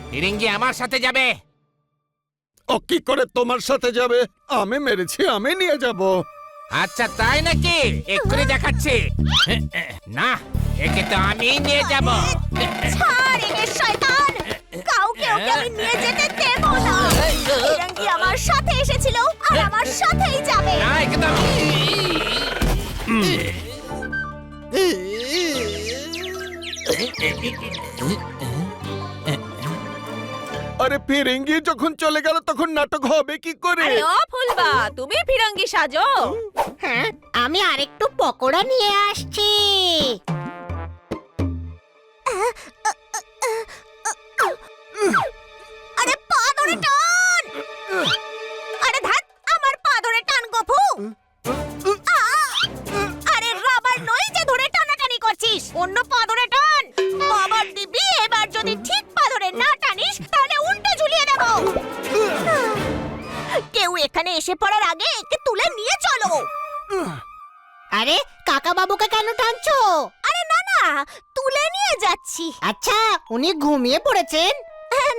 ফিরিঙ্গি আমার সাথে যাবে। ও কি করে তোমার সাথে যাবে? আমি মেরেছি, আমি নিয়ে যাব। আচ্ছা তাই নাকি? এক্ষুনি দেখাচ্ছি। না, একে তো আমি নিয়ে যাব। ছাড় একে শয়তান! কাউকে ওকে আমি নিয়ে যেতে দেব না। ফিরিঙ্গি আমার সাথে এসেছিল আর আমার সাথেই যাবে। না, একে তো আমি। আরে ফিরিঙ্গি যখন চলে গেল তখন নাটক হবে কি করে? আরে ও ফুলবা, তুমি ফিরঙ্গি সাজো। হ্যাঁ, আমি আরেকটু পকোড়া নিয়ে আসছি। আরে পা ধরে টান! আরে ধ্যাৎ, আমার পা ধরে টান গফু! আরে রাবার নই যে ধরে টানাটানি করছিস, অন্য পা ধরে টান। বাবার দিবি, এবার যদি ঠিক পা ধরে না টানিস তাহলে উল্টো ঝুলিয়ে দেব। কেউ এখানে এসে পড়ার আগে একে তুলে নিয়ে চলো। আরে কাকা বাবুকে কেন টানছো? আরে না না, তুলে নিয়ে যাচ্ছি। আচ্ছা, উনি ঘুমিয়ে পড়েছেন?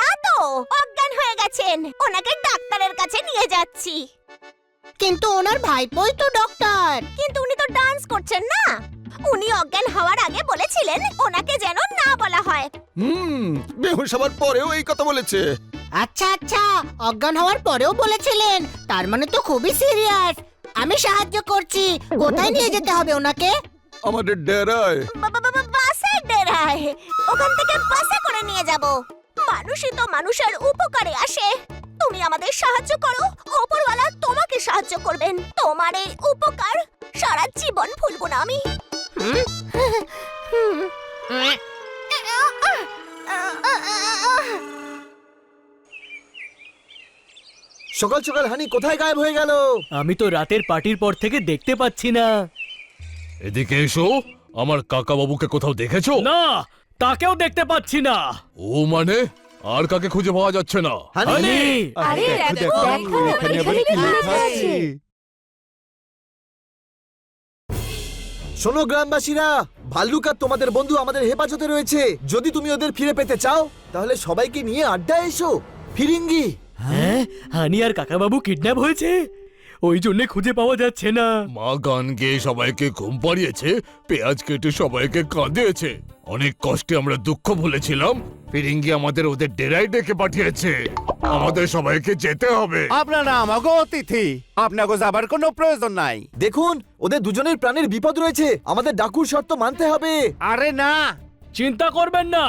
না তো, অজ্ঞান হয়ে গেছেন। ওনাকে ডাক্তারের কাছে নিয়ে যাচ্ছি। কিন্তু ওনার ভাইপোই তো ডক্টর। কিন্তু উনি তো ডান্স করছেন না। উনি অজ্ঞান হওয়ার আগে বলেছিলেন ওনাকে যেন না বলা হয়। বেহুশ হওয়ার পরেও এই কথা বলেছে। আচ্ছা আচ্ছা, অজ্ঞান হওয়ার পরেও বলেছিলেন, তার মানে তো খুবই সিরিয়াস। আমি সাহায্য করছি। কোথায় নিয়ে যেতে হবে ওনাকে? আমাদের ডেরায়। বাসে ডেরায়। ওখান থেকে বাসে করে নিয়ে যাব। মানুষই তো মানুষের উপকারে আসে। তুমি আমাদের সাহায্য করো, ওপরওয়ালা তোমাকে সাহায্য করবেন। তোমার এই উপকার সারা জীবন ভুলবো না আমি। সকাল সকাল হানি কোথায় গায়েব হয়ে গেল? আমি তো রাতের পার্টির পর থেকে দেখতে পাচ্ছি না। এদিকে এসো। আমার কাকা বাবুকে কোথাও দেখেছো? না, তাকেও দেখতে পাচ্ছি না। ও মানে আর কাকে খুঁজে পাওয়া যাচ্ছে না? হানি! আরে দেখো, এখানে আবার কি লেখা আছে? শোনো গ্রামবাসীরা, ভাল্লুক আর তোমাদের বন্ধু আমাদের হেফাজতে রয়েছে। যদি তুমি ওদের ফিরে পেতে চাও তাহলে সবাইকে নিয়ে আড্ডা এসো। ফিরিঙ্গি। হ্যাঁ, হানি আর কাকাবাবু কিডন্যাপ হয়েছে, ওই জন্য খুঁজে পাওয়া যাচ্ছে না। মা গান গেয়ে সবাইকে ঘুম পাড়িয়েছে, পেঁয়াজ কেটে সবাইকে কাঁদিয়েছে। অনেক কষ্টে আমরা দুঃখ ভুলেছিলাম। ফিরিঙ্গি আমাদের ওদের ডেরায় ডেকে পাঠিয়েছে। আমাদের সবাইকে যেতে হবে। আপনারা আমাকে অতিথি, আপনাকে যাবার কোনো প্রয়োজন নাই। দেখুন, ওদের দুজনের প্রাণের বিপদ রয়েছে। আমাদের ডাকুর শর্ত মানতে হবে। আরে না, চিন্তা করবেন না,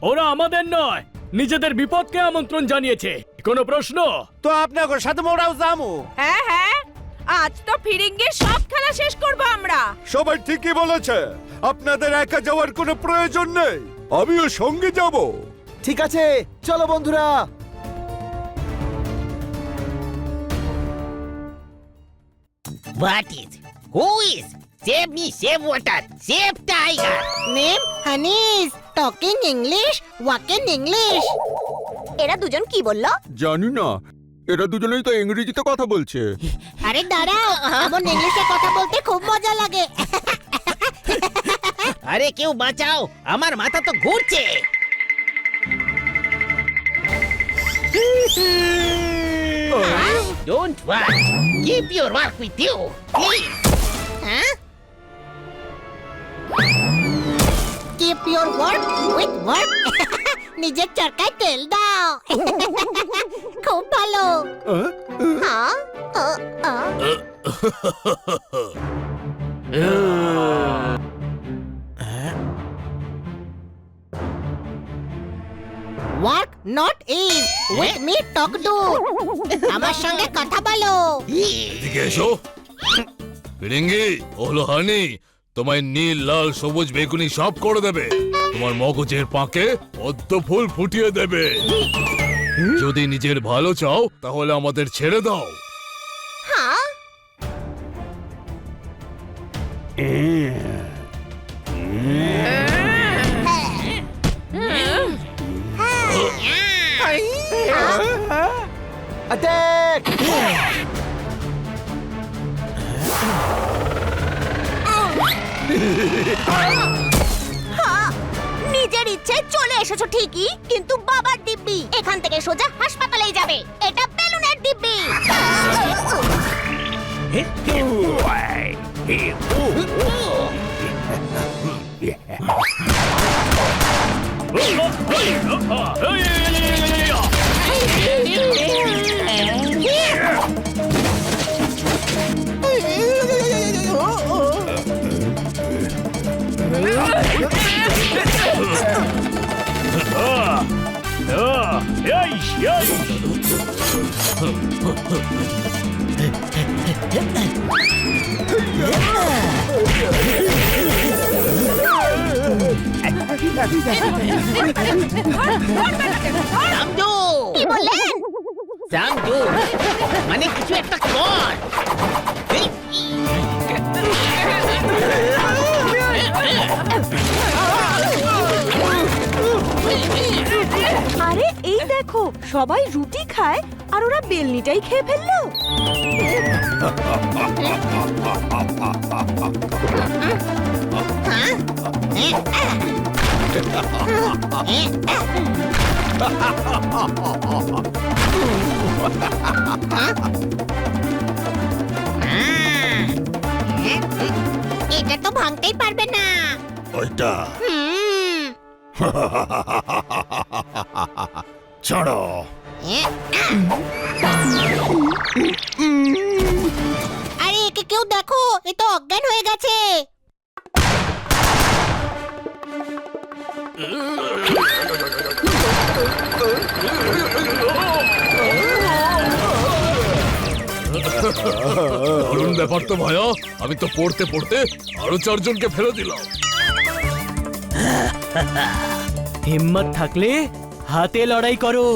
ওরা আমাদের নয়, নিজেদের বিপদকে আমন্ত্রণ জানিয়েছে। কোনো প্রশ্ন? তো আপনাকে সাথে মোরাও যাবো। হ্যাঁ হ্যাঁ, আজ তো ফিরিঙ্গির সব খেলা শেষ করব আমরা। সবাই ঠিকই বলেছে, আপনাদের একা যাওয়ার কোনো প্রয়োজন নেই, আমিও সঙ্গে যাব। ঠিক আছে, চলো বন্ধুরা। What is? Who is? Save me, save water, save tiger. Name হানিস, টকিং ইংলিশ, ওয়াকিং ইংলিশ। এরা দুজন কি বললো? জানি না, এরা দুজনেই তো ইংরেজিতে কথা বলছে। আরে দাঁড়াও, এমন ইংলিশে কথা বলতে খুব মজা লাগে। আরে কেউ বাঁচাও, আমার মাথা তো ঘুরছে। Don't worry, keep your work with you, please. হ্যাঁ? Keep your work with work. নিজের চরকায় তেল দাও। খুব ভালো। হ্যাঁ? Work not is. With me talk do. আমার সঙ্গে কথা বলো। এদিকে এসো। ফিরিঙ্গি, ও হলো হানি। তোমায় নীল, লাল, সবুজ, বেগুনি সব করে দেবে। তোমার মগজের পাকে পদ্ম ফুল ফুটিয়ে দেবে। যদি নিজের ভালো চাও তাহলে আমাদের ছেড়ে দাও। হ্যাঁ? অ্যাটাক! নিচে নিজের ইচ্ছে চলে এসেছো ঠিকই, কিন্তু বাবার দিব্যি এখান থেকে সোজা হাসপাতালেই যাবে। এটা বেলুনের দিব্যি। রামজু কি বললেন? রামজু মানে কিছু একটা কর। আরে এই দেখো, সবাই রুটি খায় আর ওরা বেলনিটাই খেয়ে ফেললো। এটা তো ভাঙতেই পারবে না। ওইটা হুম। ছাড়ো। আরে একে কেউ দেখো, এ তো অজ্ঞান হয়ে গেছে। দারুণ ব্যাপার তো ভাইয়া, আমি তো পড়তে পড়তে আরো 4 জনকে ফেলে দিলাম। হিম্মত থাকলে হাতে লড়াই করো।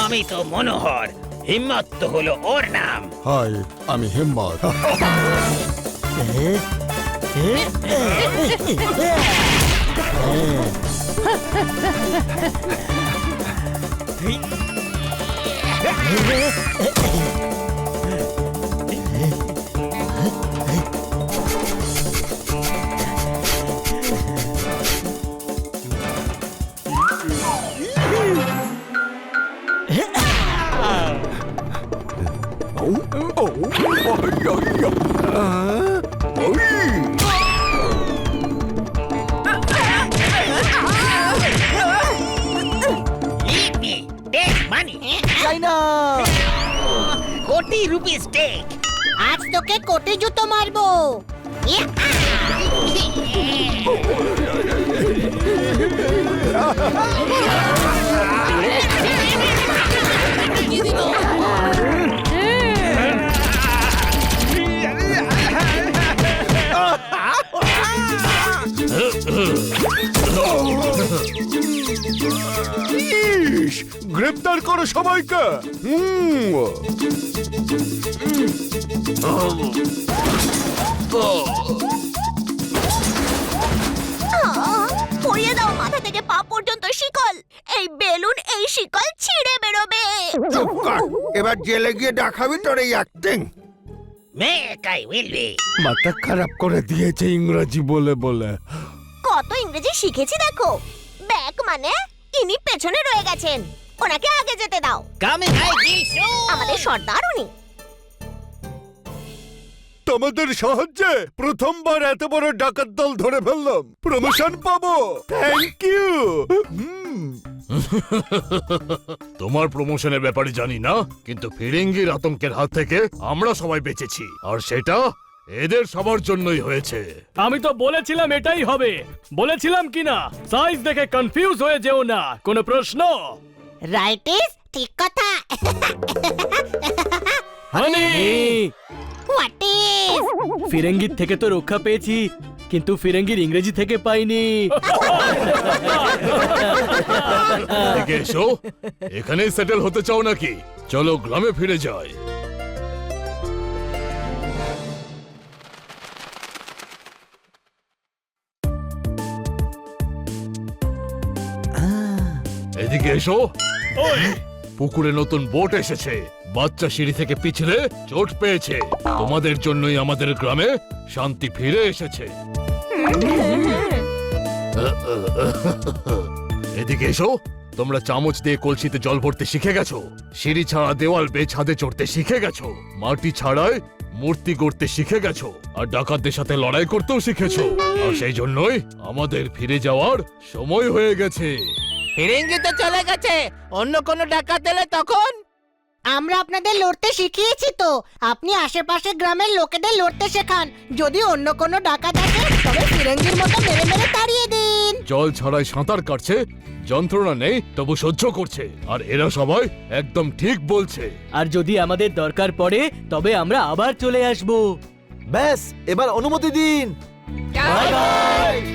আমি তো মনোহর, হিম্মত তো হলো ওর নাম। হাই, আমি হিম্মত। Leave me, take money. চাই না। কোটি রুপিস টেক। আজ তোকে কোটে জুতো মারবো। ইস, গ্রেপ্তার করো সবাইকে। পরিয়ে দাও মাথা থেকে পা পর্যন্ত শিকল। এই বেলুন এই শিকল ছিঁড়ে বেরোবে। চুপ কর, এবার জেলে গিয়ে দেখাবি তোর এই acting. Make I will be. মাথা খারাপ করে দিয়েছে ইংরেজি বলে বলে। কত ইংরেজি শিখেছি দেখো। ব্যাক মানে ইনি পেছনে রয়ে গেছেন, ওনাকে আগে যেতে দাও। Coming I will show. আমাদের সর্দার উনি। তোমাদের সাহায্যে প্রথমবার এত বড় ডাকাত দল ধরে ফেললাম, প্রমোশন পাবো। Thank you. তোমার প্রমোশনের ব্যাপারে জানি না, কিন্তু ফিরিঙ্গির আতঙ্কের হাত থেকে আমরা সবাই বেঁচেছি, আর সেটা এদের সবার জন্যই হয়েছে। আমি তো বলেছিলাম এটাই হবে, বলেছিলাম কিনা? সাইজ দেখে কনফিউজ হয়ে যেও না। কোনো প্রশ্ন? রাইট ইজ ঠিক কথা। হানি, হোয়াট ইজ? ফিরেঙ্গির থেকে তো রক্ষা পেয়েছি, কিন্তু ফিরেঙ্গির ইংরেজি থেকে পাইনি। এদিকে এসো, এখানেই সেটেল হতে চাও নাকি? চলো গ্রামে ফিরে যাই। এদিকে এসো। পুকুরে নতুন বোট এসেছে, বাচ্চা সিঁড়ি থেকে পিছলে চোট পেয়েছে। তোমাদের জন্যই আমাদের গ্রামে শান্তি ফিরে এসেছে। এদিকে এসো। তোমরা চামচ দিয়ে কলসিতে জল ভরতে শিখে গেছো, সিঁড়ি ছাড়া দেওয়াল বেয়ে ছাদে চড়তে শিখে গেছো, মাটি ছাড়ায় মূর্তি গড়তে শিখে গেছো, আর ডাকাতদের সাথে লড়াই করতেও শিখেছো। আর সেই জন্যই আমাদের ফিরে যাওয়ার সময় হয়ে গেছে। ফিরিঙ্গি তো চলে গেছে, অন্য কোনো ডাকাত এলে তখন? আমরা আপনাদের লড়তে শিখিয়েছি তো, আপনি আশেপাশে গ্রামের লোকেদের লড়তে শেখান। যদি অন্য কোনো ডাকাত আসে তবে ফিরঙ্গির মতো মেরে মেরে তাড়িয়ে দিন। জল ছাড়াই সাঁতার কাটছে, যন্ত্রণা নেই তবু সহ্য করছে, আর এরা সবাই একদম ঠিক বলছে। আর যদি আমাদের দরকার পড়ে তবে আমরা আবার চলে আসব। ব্যাস, এবার অনুমতি দিন। Bye bye.